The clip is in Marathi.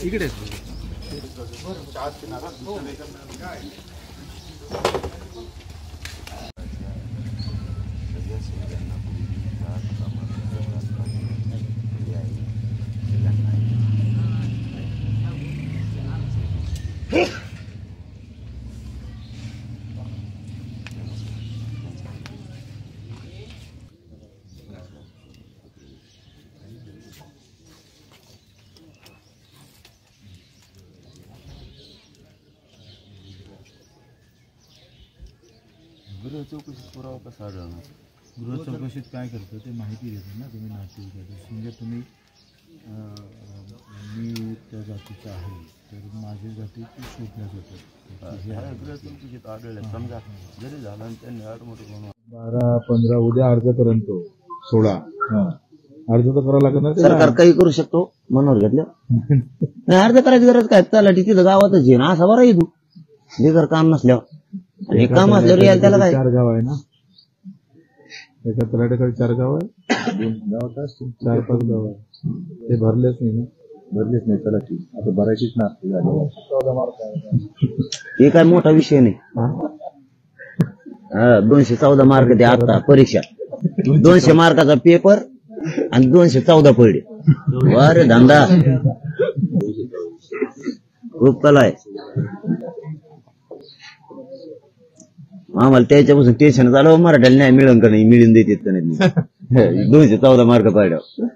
इकडे गृह चौकशीत पुरावा कसा आढळणार? गृह चौकशीत काय करतं ते माहिती घेतो ना तुम्ही नातेवाईक. समजा तुम्ही मी त्या जातीचा आहे तर माझी जाती ती शोधल्या जातात. गृह चौकशीत आढळल्या समजा जरी झाला आणि त्यांनी आडमोड म्हणून 12-15 उद्या अर्ज पर्यंत 16 अर्ज तर करावं लागत ना. सरकार काही करू शकतो मनावर घेतलं नाही. अर्ज करायची गरज काय? चला तिथं गावातच ये ना असा बरा येतो बेकार काम नसल्यावर. आणि काम असल्यावर यायला त्याला काय? 4 गाव आहे ना एका तलाट्याकडे 4 गाव आहे. 2 गावात असतील 4-5 गाव आहे. ते भरलेच नाही ना. भरलेच नाही. चला ठीक आता भरायचीच ना. हे काय मोठा विषय नाही. 214 मार्क द्या आता परीक्षा. 200 मार्काचा पेपर आणि 214 पडले. वारे धंदा खूप कला आहे. आम्हाला त्याच्यापासून टेन्शन झालं मराठ्याला नाही मिळून का नाही मिळून देतात का नाही. 214 मार्क पाडल्यावर